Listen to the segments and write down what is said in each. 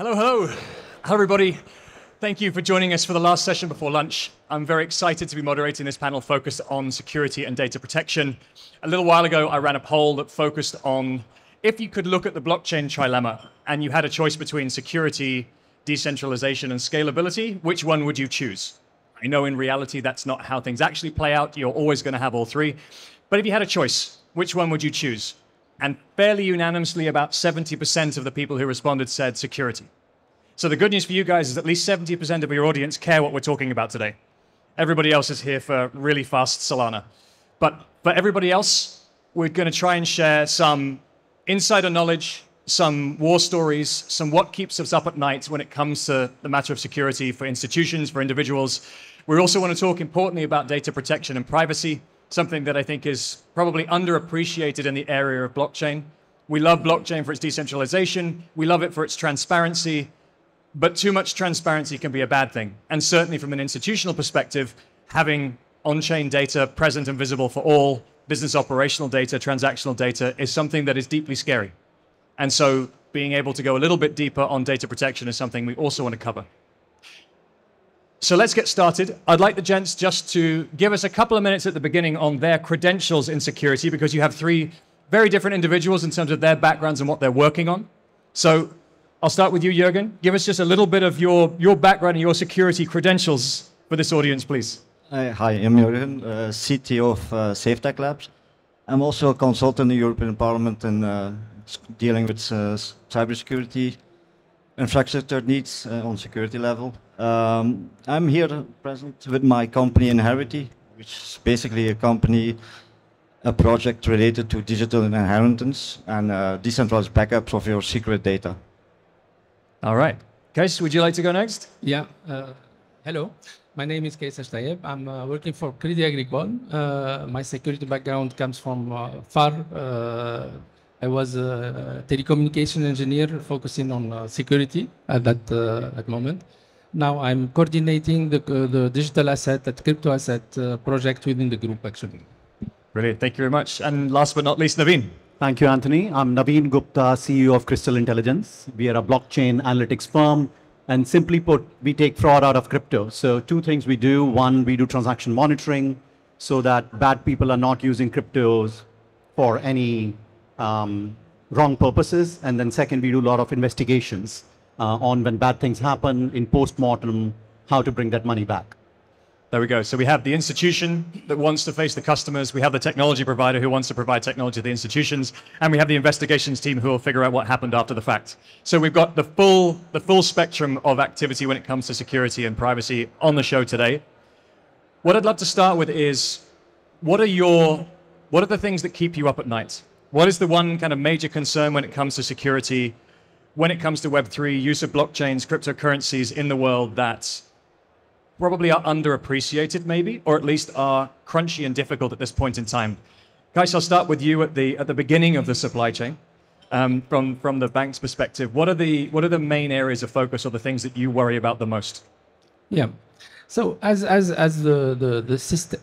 Hello, hello. Hello, everybody. Thank you for joining us for the last session before lunch. I'm very excited to be moderating this panel focused on security and data protection. A little while ago, I ran a poll that focused on if you could look at the blockchain trilemma and you had a choice between security, decentralization, and scalability, which one would you choose? I know in reality that's not how things actually play out. You're always going to have all three. But if you had a choice, which one would you choose? And fairly unanimously, about 70% of the people who responded said security. So the good news for you guys is at least 70% of your audience care what we're talking about today. Everybody else is here for really fast Solana. But for everybody else, we're going to try and share some insider knowledge, some war stories, some what keeps us up at night when it comes to the matter of security for institutions, for individuals. We also want to talk importantly about data protection and privacy, something that I think is probably underappreciated in the area of blockchain. We love blockchain for its decentralization. We love it for its transparency. But too much transparency can be a bad thing. And certainly from an institutional perspective, having on-chain data present and visible for all, business operational data, transactional data, is something that is deeply scary. And so being able to go a little bit deeper on data protection is something we also want to cover. So let's get started. I'd like the gents just to give us a couple of minutes at the beginning on their credentials in security, because you have three very different individuals in terms of their backgrounds and what they're working on. So I'll start with you, Jûrgen. Give us just a little bit of your background and your security credentials for this audience, please. Hi, I'm Jûrgen, CTO of SafeTech Labs. I'm also a consultant in the European Parliament and dealing with cybersecurity infrastructure needs on security level. I'm here present with my company Inherity, which is basically a project related to digital inheritance and decentralized backups of your secret data. All right. Kees, would you like to go next? Yeah. Hello. My name is Taieb. I'm working for Crédit Agricole. My security background comes from far. I was a telecommunication engineer focusing on security at that moment. Now I'm coordinating the digital asset, that crypto asset project within the group, actually. Brilliant. Thank you very much. And last but not least, Navin. Thank you, Anthony. I'm Navin Gupta, CEO of Crystal Intelligence. We are a blockchain analytics firm. And simply put, we take fraud out of crypto. So two things we do. One, we do transaction monitoring so that bad people are not using cryptos for any wrong purposes. And then second, we do a lot of investigations on when bad things happen in post-mortem, how to bring that money back. There we go. So we have the institution that wants to face the customers. We have the technology provider who wants to provide technology to the institutions. And we have the investigations team who will figure out what happened after the fact. So we've got the full spectrum of activity when it comes to security and privacy on the show today. What I'd love to start with is, what are the things that keep you up at night? What is the one kind of major concern when it comes to security, when it comes to Web3, use of blockchains, cryptocurrencies in the world that probably are underappreciated maybe, or at least are crunchy and difficult at this point in time? Guys, I'll start with you at the beginning of the supply chain. From the bank's perspective, what are the main areas of focus or the things that you worry about the most? Yeah. So as the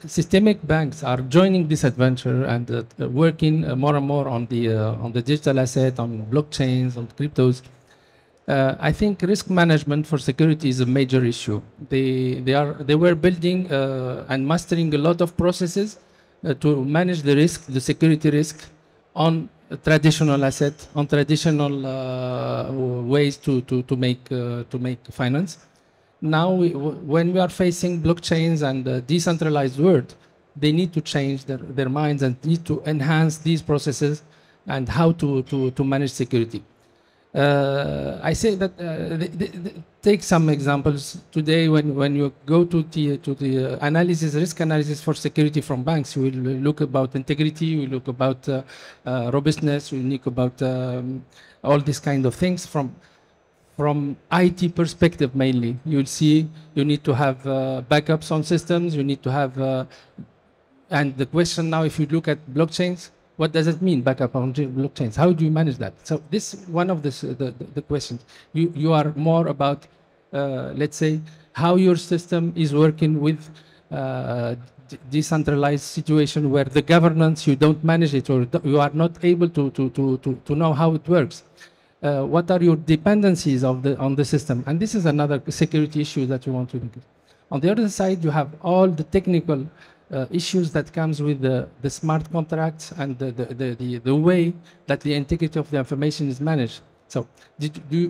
systemic banks are joining this adventure and working more and more on the digital asset, on blockchains, on cryptos, I think risk management for security is a major issue. They were building and mastering a lot of processes to manage the risk, the security risk, on traditional assets, on traditional ways to make finance. Now, when we are facing blockchains and decentralized world, they need to change their minds and need to enhance these processes and how to manage security. I say that take some examples today. When you go to the analysis, risk analysis for security from banks, you will look about integrity, you will look about robustness, you will look about all these kind of things from IT perspective mainly. You'll see you need to have backups on systems. You need to have, and the question now, if you look at blockchains, what does it mean, backup on blockchains? How do you manage that? So this is one of the questions. You are more about, let's say, how your system is working with decentralized situation where the governance, you don't manage it, or you are not able to know how it works. what are your dependencies on the system? And this is another security issue that you want to look at. On the other side, you have all the technical issues that comes with the smart contracts and the way that the integrity of the information is managed. So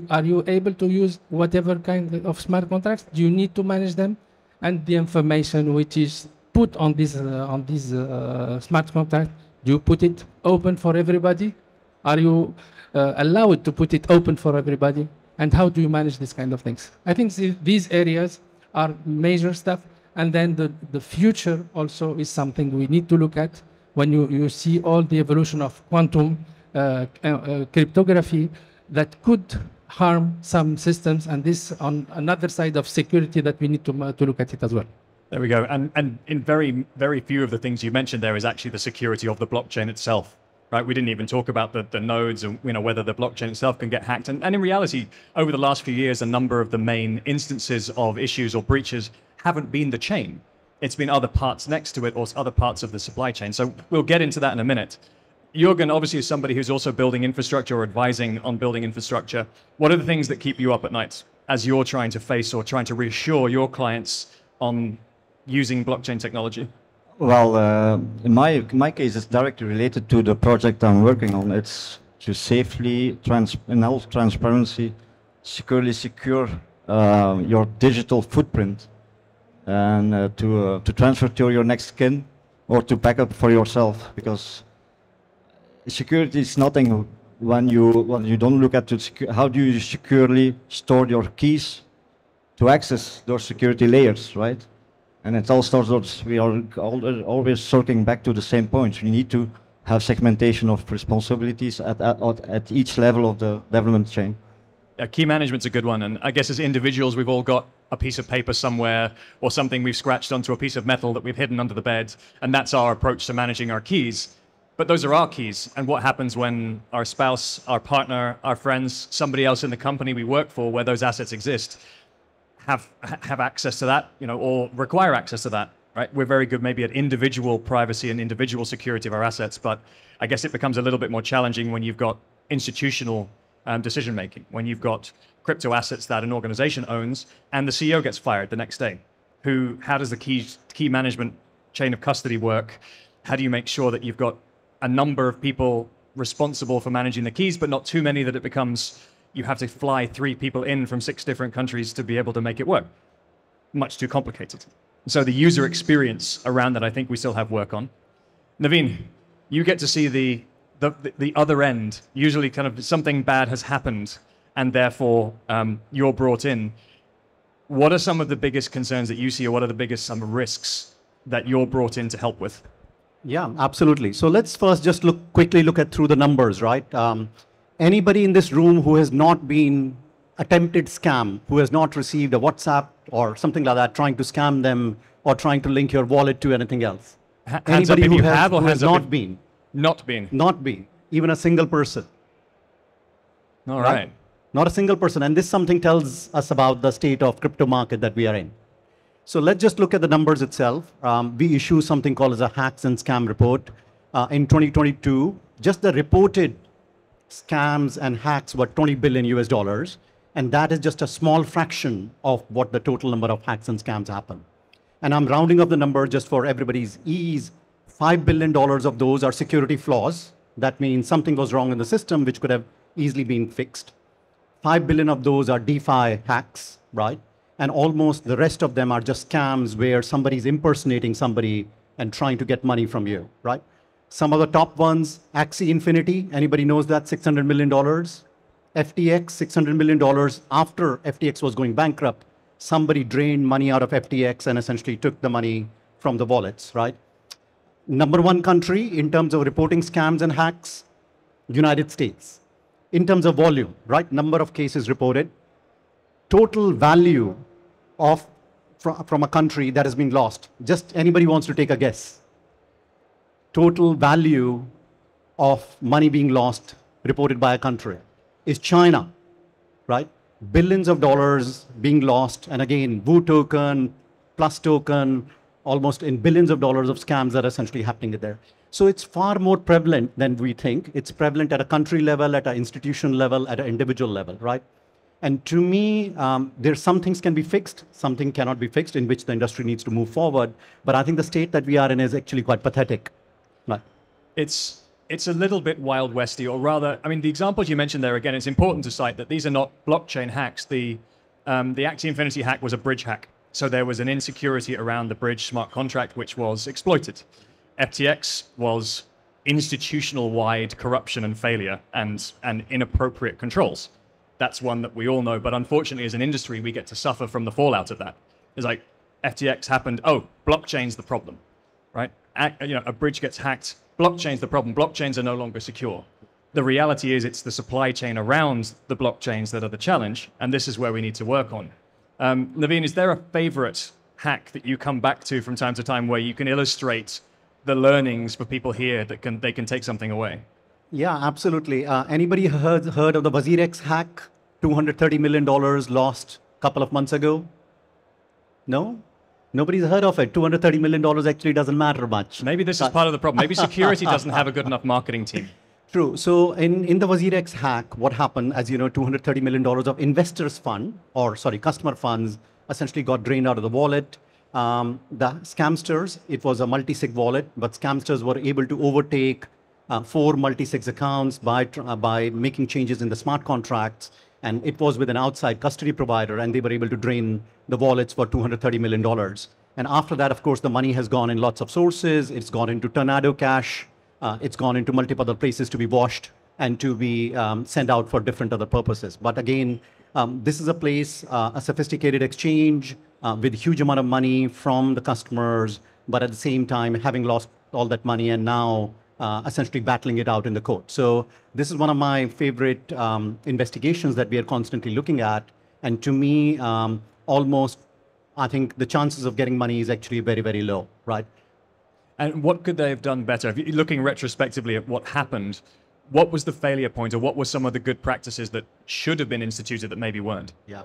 are you able to use whatever kind of smart contracts? Do you need to manage them? And the information which is put on these smart contracts, do you put it open for everybody? Are you allowed to put it open for everybody? And how do you manage these kind of things? I think these areas are major stuff. And then the future also is something we need to look at when you see all the evolution of quantum cryptography that could harm some systems, and this on another side of security that we need to look at it as well. There we go. And in very, very few of the things you mentioned there is actually the security of the blockchain itself, right? We didn't even talk about the nodes and whether the blockchain itself can get hacked. And in reality, over the last few years, a number of the main instances of issues or breaches haven't been the chain. It's been other parts next to it or other parts of the supply chain. So we'll get into that in a minute. Jûrgen obviously is somebody who's also building infrastructure or advising on building infrastructure. What are the things that keep you up at night as you're trying to face or trying to reassure your clients on using blockchain technology? Well, in my case, it's directly related to the project I'm working on. It's to safely, in all transparency, securely secure your digital footprint and to transfer to your next kin or to back up for yourself, because security is nothing when you don't look at how do you securely store your keys to access those security layers, right? And it all starts, we are always circling back to the same point. We need to have segmentation of responsibilities at each level of the development chain. Yeah, key management's a good one. And I guess as individuals, we've all got a piece of paper somewhere or something we've scratched onto a piece of metal that we've hidden under the bed. And that's our approach to managing our keys. But those are our keys. And what happens when our spouse, our partner, our friends, somebody else in the company we work for where those assets exist have access to that, or require access to that, right? We're very good maybe at individual privacy and individual security of our assets, but I guess it becomes a little bit more challenging when you've got institutional decision-making, when you've got crypto assets that an organization owns and the CEO gets fired the next day. How does the key management chain of custody work? How do you make sure that you've got a number of people responsible for managing the keys, but not too many that it becomes you have to fly 3 people in from 6 different countries to be able to make it work? Much too complicated. So the user experience around that, I think we still have work on. Navin, you get to see the other end. Usually kind of something bad has happened and therefore you're brought in. What are some of the biggest concerns that you see, or what are the biggest risks that you're brought in to help with? Yeah, absolutely. So let's first just quickly look at through the numbers, right? Anybody in this room who has not been attempted scam, who has not received a WhatsApp or something like that, trying to scam them or trying to link your wallet to anything else? Anybody who has not been? Not been. Not been. Even a single person. All right. Not a single person. And this something tells us about the state of crypto market that we are in. So let's just look at the numbers itself. We issue something called as a hacks and scam report. In 2022, just the reported scams and hacks were $20 billion US. And that is just a small fraction of what the total number of hacks and scams happen. And I'm rounding up the number just for everybody's ease. $5 billion of those are security flaws. That means something was wrong in the system which could have easily been fixed. 5 billion of those are DeFi hacks, right? And almost the rest of them are just scams where somebody's impersonating somebody and trying to get money from you, right? Some of the top ones, Axie Infinity, anybody knows that, $600 million. FTX, $600 million. After FTX was going bankrupt, somebody drained money out of FTX and essentially took the money from the wallets, right? Number 1 country in terms of reporting scams and hacks, United States. In terms of volume, right? Number of cases reported. Total value from a country that has been lost. Just anybody wants to take a guess. Total value of money being lost reported by a country is China, right? Billions of dollars being lost. And again, Wu token, plus token, almost in billions of dollars of scams that are essentially happening there. So it's far more prevalent than we think. It's prevalent at a country level, at an institution level, at an individual level, right? And to me, there's some things can be fixed, something cannot be fixed, in which the industry needs to move forward. But I think the state that we are in is actually quite pathetic. Right? It's a little bit Wild Westy, or rather, I mean, the examples you mentioned there, again, it's important to cite that these are not blockchain hacks. The Axie Infinity hack was a bridge hack. So there was an insecurity around the bridge smart contract, which was exploited. FTX was institutional-wide corruption and failure and inappropriate controls. That's one that we all know, but unfortunately, as an industry, we get to suffer from the fallout of that. It's like FTX happened, oh, blockchain's the problem, right? A bridge gets hacked, blockchain's the problem. Blockchains are no longer secure. The reality is it's the supply chain around the blockchains that are the challenge, and this is where we need to work on. Navin, is there a favorite hack that you come back to from time to time where you can illustrate the learnings for people here that they can take something away? Yeah, absolutely. Anybody heard of the WazirX hack? $230 million lost a couple of months ago? No? Nobody's heard of it. $230 million actually doesn't matter much. Maybe this is part of the problem. Maybe security doesn't have a good enough marketing team. True. So in the WazirX hack, what happened, as you know, $230 million of investors' fund, or sorry, customer funds, essentially got drained out of the wallet. The scamsters, it was a multi-sig wallet, but scamsters were able to overtake 4 multi-sig accounts by making changes in the smart contracts. And it was with an outside custody provider, and they were able to drain the wallets for $230 million. And after that, of course, the money has gone in lots of sources. It's gone into Tornado Cash. It's gone into multiple other places to be washed and to be sent out for different other purposes. But again, this is a place, a sophisticated exchange with a huge amount of money from the customers, but at the same time, having lost all that money and now essentially battling it out in the court. So this is one of my favorite investigations that we are constantly looking at. And to me, almost, I think the chances of getting money is actually very, very low, right? And what could they have done better? If you're looking retrospectively at what happened, what was the failure point, or what were some of the good practices that should have been instituted that maybe weren't? Yeah.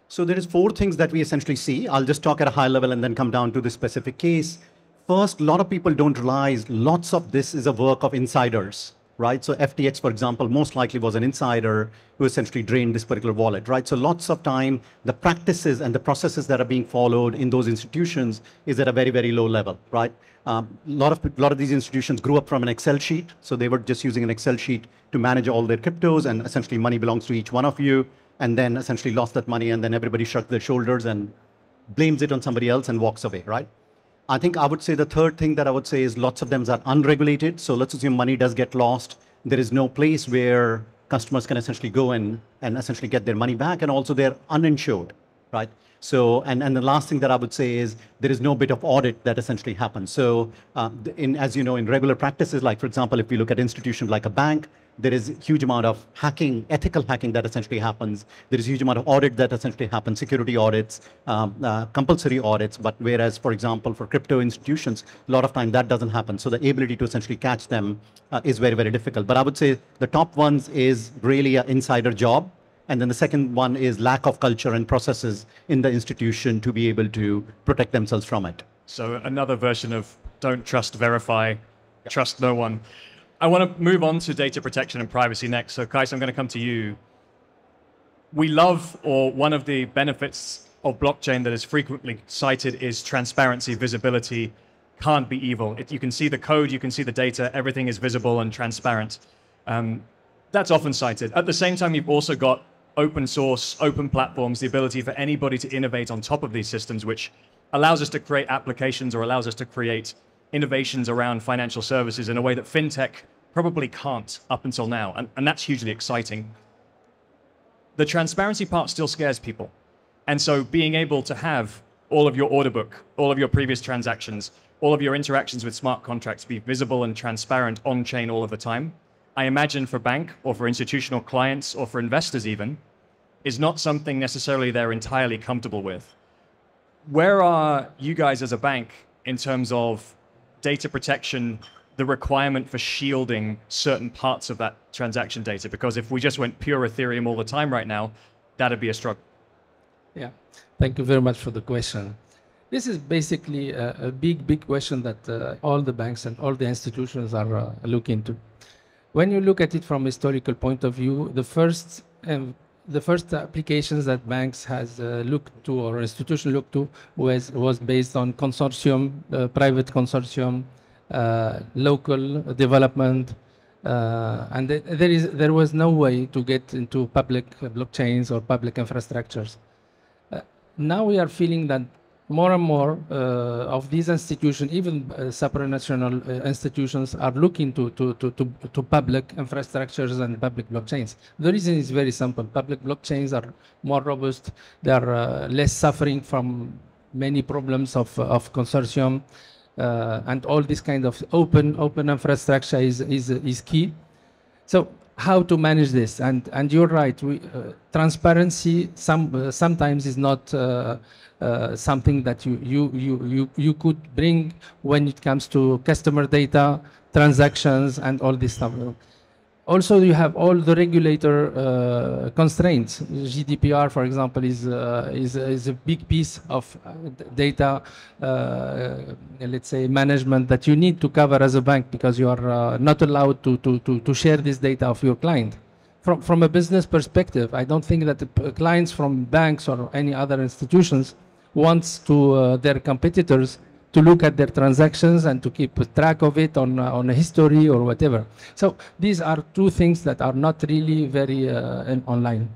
So there is 4 things that we essentially see. I'll just talk at a high level and then come down to the specific case. First, a lot of people don't realize lots of this is a work of insiders, right? So FTX, for example, most likely was an insider who essentially drained this particular wallet, right? So lots of time, the practices and the processes that are being followed in those institutions is at a very, very low level, right? A lot of these institutions grew up from an Excel sheet. So they were just using an Excel sheet to manage all their cryptos, and essentially money belongs to each one of you, and then essentially lost that money, and then everybody shrugs their shoulders and blames it on somebody else and walks away, right? I think I would say the third thing that I would say is lots of them are unregulated. So let's assume money does get lost. There is no place where customers can essentially go in and essentially get their money back, and also they're uninsured, right? So, and the last thing that I would say is there is no bit of audit that essentially happens. So, as you know, in regular practices, like for example, if we look at institutions like a bank, there is a huge amount of hacking, ethical hacking that essentially happens. There is a huge amount of audit that essentially happens, security audits, compulsory audits. But whereas, for example, for crypto institutions, a lot of time that doesn't happen. So the ability to essentially catch them is very, very difficult. But I would say the top ones is really an insider job. And then the second one is lack of culture and processes in the institution to be able to protect themselves from it. So another version of don't trust, verify, trust no one. I want to move on to data protection and privacy next. So Kais, I'm going to come to you. We love, or one of the benefits of blockchain that is frequently cited is transparency, visibility, can't be evil. You can see the code, you can see the data, everything is visible and transparent. That's often cited. At the same time, you've also got open source, open platforms, the ability for anybody to innovate on top of these systems, which allows us to create applications or allows us to create innovations around financial services in a way that fintech probably can't up until now. And that's hugely exciting. The transparency part still scares people. And so being able to have all of your order book, all of your previous transactions, all of your interactions with smart contracts be visible and transparent on-chain all of the time, I imagine for bank or for institutional clients or for investors even, is not something necessarily they're entirely comfortable with. Where are you guys as a bank in terms of data protection, the requirement for shielding certain parts of that transaction data? Because if we just went pure Ethereum all the time right now, that'd be a struggle. Yeah, thank you very much for the question. This is basically a big question that all the banks and all the institutions are looking into. When you look at it from a historical point of view, the first applications that banks has looked to or institution looked to was based on consortium, private consortium, local development, and there was no way to get into public blockchains or public infrastructures. Now we are feeling that more and more of these institutions, even supranational institutions, are looking to public infrastructures and public blockchains. The reason is very simple. Public blockchains are more robust. They are less suffering from many problems of consortium, and all this kind of open infrastructure is key. So how to manage this? And you're right. Transparency sometimes is not something that you could bring when it comes to customer data, transactions, and all this stuff. Also, you have all the regulator constraints. GDPR, for example, is a big piece of data, let's say, management that you need to cover as a bank, because you are not allowed to share this data of your client. From a business perspective, I don't think that the clients from banks or any other institutions wants to their competitors to look at their transactions and to keep track of it on a history or whatever. So these are two things that are not really very online.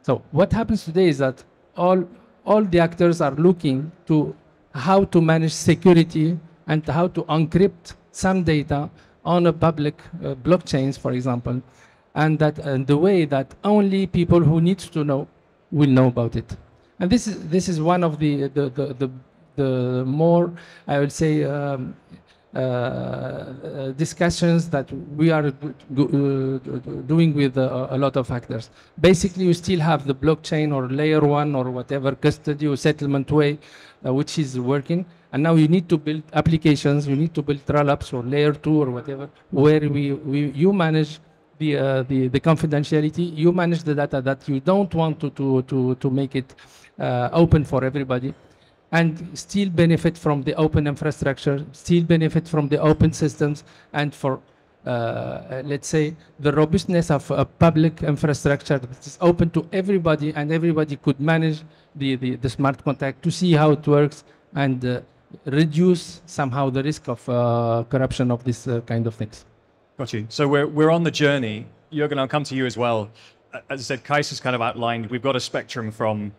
So what happens today is that all the actors are looking to how to manage security and how to encrypt some data on a public blockchains, for example, and the way that only people who need to know will know about it. And this is one of the more, I would say, discussions that we are doing with a lot of actors. Basically, you still have the blockchain or layer one or whatever custody or settlement way, which is working. And now you need to build applications, you need to build rollups or layer two or whatever, where you manage the confidentiality, you manage the data that you don't want to make it open for everybody, and still benefit from the open infrastructure, still benefit from the open systems, and for, let's say, the robustness of a public infrastructure that is open to everybody, and everybody could manage the smart contract to see how it works and reduce somehow the risk of corruption of this kind of things. Got you. So we're on the journey. Jûrgen, I'll come to you as well. As I said, Kais has kind of outlined, we've got a spectrum from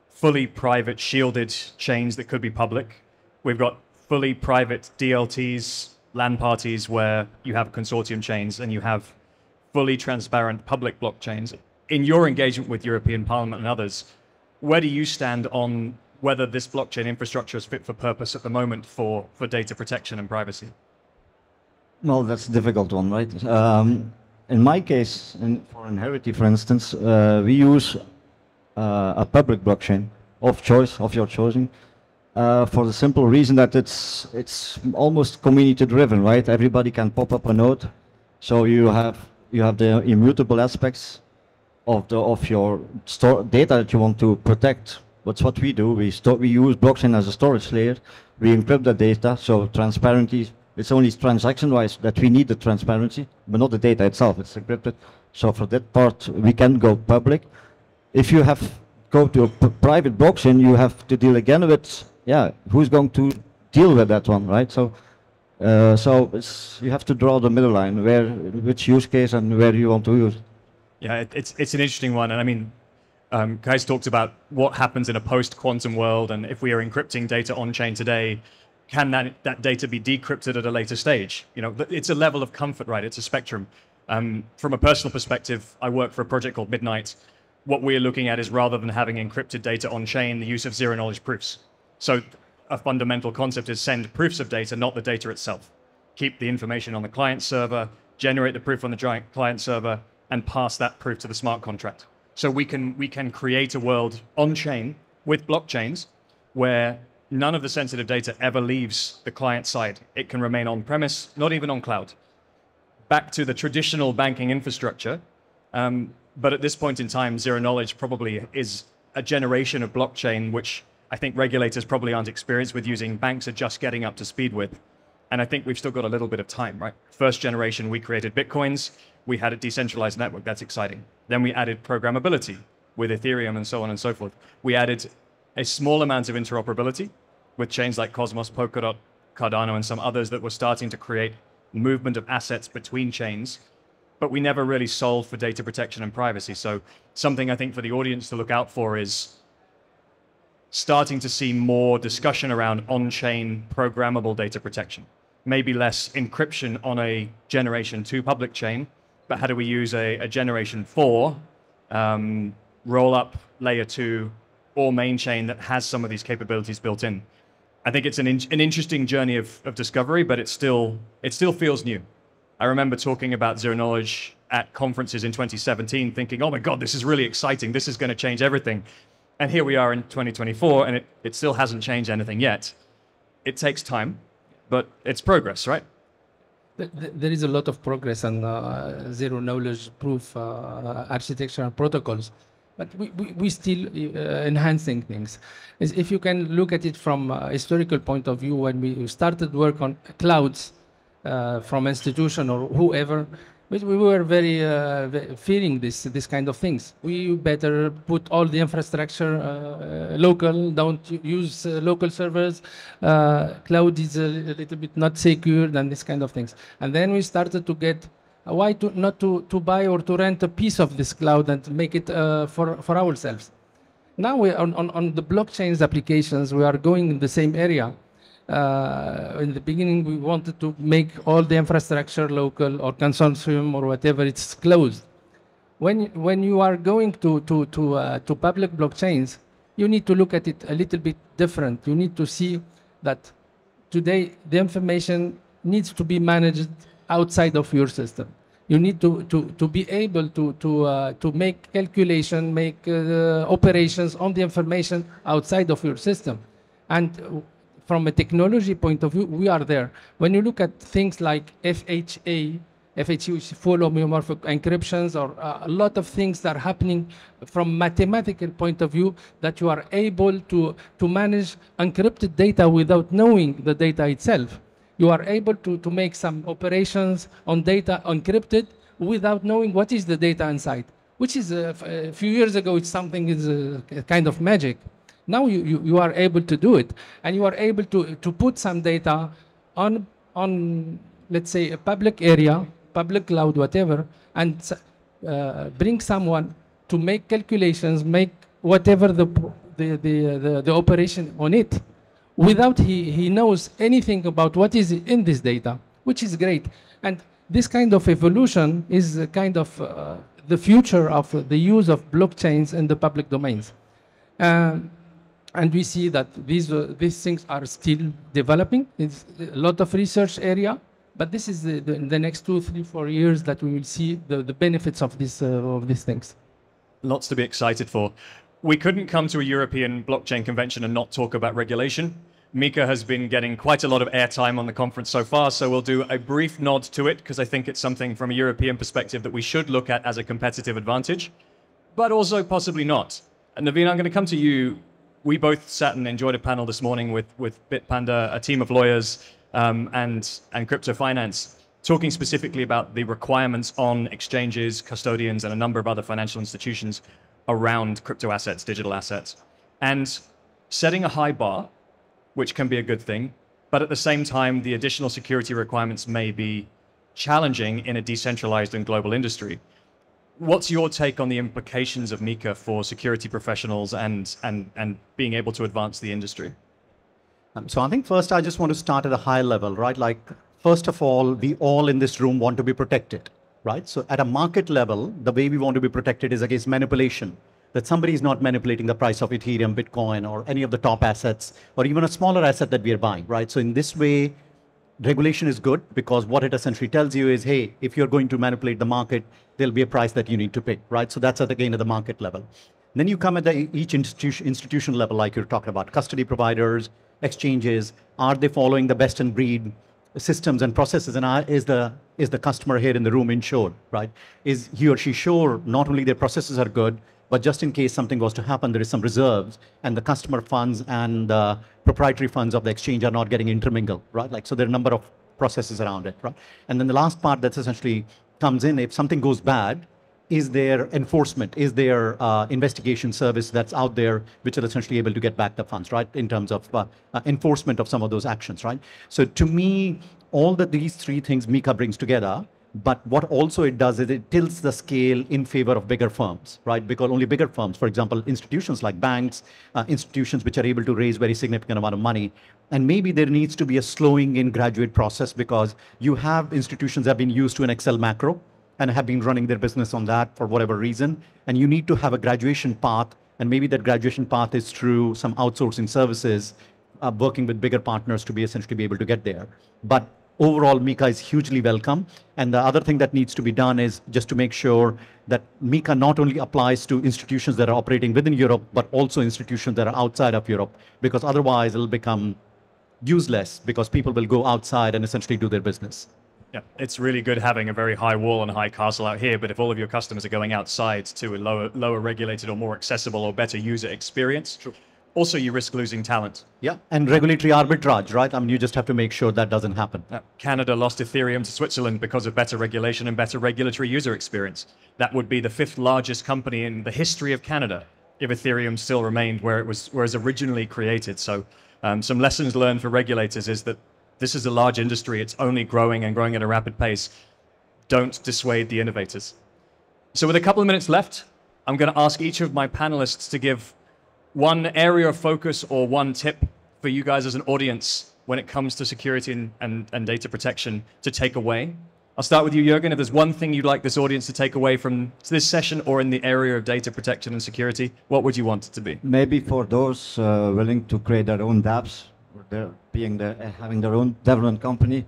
fully private shielded chains that could be public. We've got fully private DLTs, LAN parties where you have consortium chains, and you have fully transparent public blockchains. In your engagement with European Parliament and others, where do you stand on whether this blockchain infrastructure is fit for purpose at the moment for data protection and privacy? Well, that's a difficult one, right? In my case, for Inherity, for instance, we use a public blockchain of your choosing, for the simple reason that it's almost community driven, right? Everybody can pop up a node, so you have the immutable aspects of your data that you want to protect. That's what we do. We use blockchain as a storage layer. We encrypt the data, so transparency. It's only transaction-wise that we need the transparency, but not the data itself. It's encrypted. So for that part, we can go public. If you go to a private blockchain, you have to deal again with, who's going to deal with that one, right? So, you have to draw the middle line, which use case and where you want to use. Yeah, it's an interesting one, and I mean, Kais talked about what happens in a post-quantum world, and if we are encrypting data on-chain today, can that data be decrypted at a later stage? You know, it's a level of comfort, right? It's a spectrum. From a personal perspective, I work for a project called Midnight. What we're looking at is, rather than having encrypted data on-chain, the use of zero-knowledge proofs. So a fundamental concept is send proofs of data, not the data itself. Keep the information on the client server, generate the proof on the client server, and pass that proof to the smart contract. So we can create a world on-chain with blockchains where none of the sensitive data ever leaves the client side. It can remain on-premise, not even on cloud. Back to the traditional banking infrastructure, but at this point in time, zero knowledge probably is a generation of blockchain which I think regulators probably aren't experienced with using, banks are just getting up to speed with. And I think we've still got a little bit of time, right? First generation, we created Bitcoins. We had a decentralized network. That's exciting. Then we added programmability with Ethereum and so on and so forth. We added a small amount of interoperability with chains like Cosmos, Polkadot, Cardano, and some others that were starting to create movement of assets between chains. But we never really solved for data protection and privacy. So something I think for the audience to look out for is starting to see more discussion around on-chain programmable data protection. Maybe less encryption on a generation 2 public chain, but how do we use a generation 4 roll-up layer 2 or main chain that has some of these capabilities built in? I think it's an interesting journey of discovery, but it still feels new. I remember talking about zero knowledge at conferences in 2017, thinking, oh my God, this is really exciting. This is going to change everything. And here we are in 2024, and it still hasn't changed anything yet. It takes time, but it's progress, right? There is a lot of progress on zero knowledge proof architecture and protocols, but we still enhancing things. If you can look at it from a historical point of view, when we started work on clouds from institution or whoever, we were very fearing this kind of things. We better put all the infrastructure local, don't use local servers. Cloud is a little bit not secure and this kind of things. And then we started to get why not to buy or to rent a piece of this cloud and make it for ourselves. Now we on the blockchains applications, we are going in the same area. In the beginning, we wanted to make all the infrastructure local or consortium or whatever, it's closed. When you are going to public blockchains, you need to look at it a little bit different. You need to see that today the information needs to be managed outside of your system. You need to be able to make calculation, make operations on the information outside of your system. And from a technology point of view, we are there. When you look at things like FHA, which is full homomorphic encryptions, or a lot of things that are happening from mathematical point of view, that you are able to manage encrypted data without knowing the data itself. You are able to make some operations on data encrypted without knowing what is the data inside, which is a few years ago, it's something is a kind of magic. Now you are able to do it, and you are able to put some data on let's say a public area, public cloud, whatever, and bring someone to make calculations, make whatever the operation on it, without he knows anything about what is in this data, which is great. And this kind of evolution is a kind of the future of the use of blockchains in the public domains. And we see that these things are still developing. It's a lot of research area, but this is the next 2, 3, 4 years that we will see the benefits of these things. Lots to be excited for. We couldn't come to a European blockchain convention and not talk about regulation. Mika has been getting quite a lot of airtime on the conference so far, so we'll do a brief nod to it, because I think it's something from a European perspective that we should look at as a competitive advantage, but also possibly not. And Navin, I'm going to come to you. We both sat and enjoyed a panel this morning with Bitpanda, a team of lawyers, and crypto finance, talking specifically about the requirements on exchanges, custodians, and a number of other financial institutions around crypto assets, digital assets, and setting a high bar, which can be a good thing, but at the same time, the additional security requirements may be challenging in a decentralized and global industry. What's your take on the implications of Mika for security professionals and being able to advance the industry? So I think first I just want to start at a high level, right? Like, first of all, we all in this room want to be protected, right? So at a market level, the way we want to be protected is against manipulation, that somebody is not manipulating the price of Ethereum, Bitcoin, or any of the top assets, or even a smaller asset that we are buying, right? So in this way, regulation is good, because what it essentially tells you is, hey, if you're going to manipulate the market, there'll be a price that you need to pay, right? So that's again at the market level. Then you come at each institution level, like you're talking about, custody providers, exchanges. Are they following the best in breed systems and processes? And is the customer here in the room insured, right? Is he or she sure not only their processes are good, but just in case something was to happen, there is some reserves, and the customer funds and the proprietary funds of the exchange are not getting intermingled, right? Like, so there are a number of processes around it, right? And then the last part that's essentially comes in, if something goes bad, is there enforcement? Is there investigation service that's out there which are essentially able to get back the funds, right? In terms of enforcement of some of those actions, right? So to me, all these three things Mika brings together, but what also it does is it tilts the scale in favor of bigger firms, right? Because only bigger firms, for example, institutions like banks, institutions which are able to raise very significant amount of money. And maybe there needs to be a slowing in graduate process because you have institutions that have been used to an Excel macro and have been running their business on that for whatever reason. And you need to have a graduation path. And maybe that graduation path is through some outsourcing services, working with bigger partners to be essentially be able to get there. But overall, Mika is hugely welcome. And the other thing that needs to be done is just to make sure that Mika not only applies to institutions that are operating within Europe, but also institutions that are outside of Europe, because otherwise it'll become useless because people will go outside and essentially do their business. Yeah, it's really good having a very high wall and a high castle out here, but if all of your customers are going outside to a lower regulated or more accessible or better user experience, True. Also you risk losing talent. Yeah, and regulatory arbitrage, right? I mean, you just have to make sure that doesn't happen. Canada lost Ethereum to Switzerland because of better regulation and better regulatory user experience. That would be the 5th largest company in the history of Canada if Ethereum still remained where it was originally created. So some lessons learned for regulators is that this is a large industry. It's only growing and growing at a rapid pace. Don't dissuade the innovators. So with a couple of minutes left, I'm going to ask each of my panelists to give one area of focus or one tip for you guys as an audience when it comes to security and data protection to take away. I'll start with you, Jûrgen. If there's one thing you'd like this audience to take away from this session or in the area of data protection and security, what would you want it to be? Maybe for those willing to create their own dApps, or having their own development company,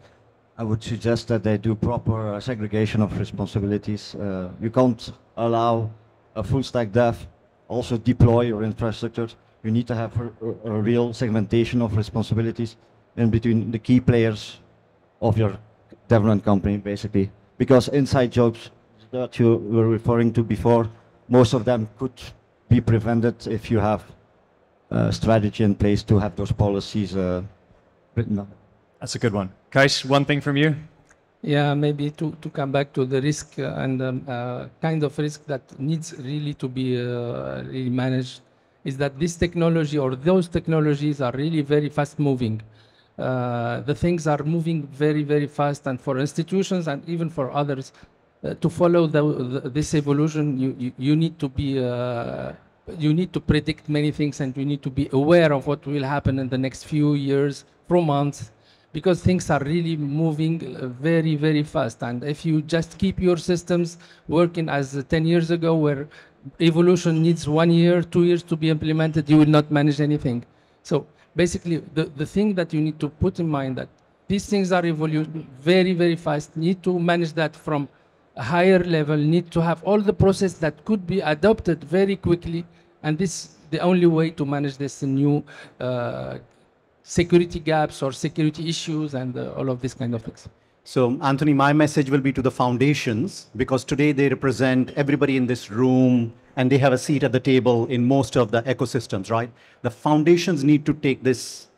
I would suggest that they do proper segregation of responsibilities. You can't allow a full stack dev also deploy your infrastructure. You need to have a real segmentation of responsibilities in between the key players of your development company, basically. Because inside jobs that you were referring to before, most of them could be prevented if you have a strategy in place to have those policies written up. That's a good one. Kaish, one thing from you? Yeah, maybe to come back to the risk and kind of risk that needs really to be really managed is that this technology or those technologies are really very fast moving. The things are moving very, very fast, and for institutions and even for others to follow this evolution, you need to be you need to predict many things, and you need to be aware of what will happen in the next few years, months, because things are really moving very, very fast. And if you just keep your systems working as 10 years ago, where evolution needs 1 year, 2 years to be implemented, you will not manage anything. So basically, the thing that you need to put in mind that these things are evolving very, very fast, need to manage that from a higher level, need to have all the process that could be adopted very quickly. And this is the only way to manage this new security gaps or security issues and all of these kind of things. So, Anthony, my message will be to the foundations, because today they represent everybody in this room and they have a seat at the table in most of the ecosystems, right? The foundations need to take this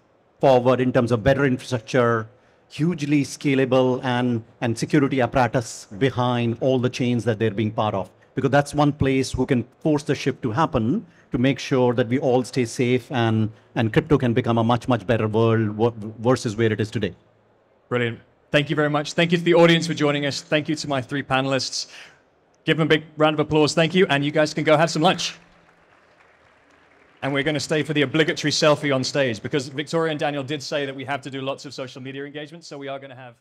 forward in terms of better infrastructure, hugely scalable and security apparatus behind all the chains that they're being part of. Because that's one place who can force the shift to happen to make sure that we all stay safe and crypto can become a much, much better world versus where it is today. Brilliant. Thank you very much. Thank you to the audience for joining us. Thank you to my 3 panelists. Give them a big round of applause. Thank you. And you guys can go have some lunch. And we're going to stay for the obligatory selfie on stage, because Victoria and Daniel did say that we have to do lots of social media engagement. So we are going to have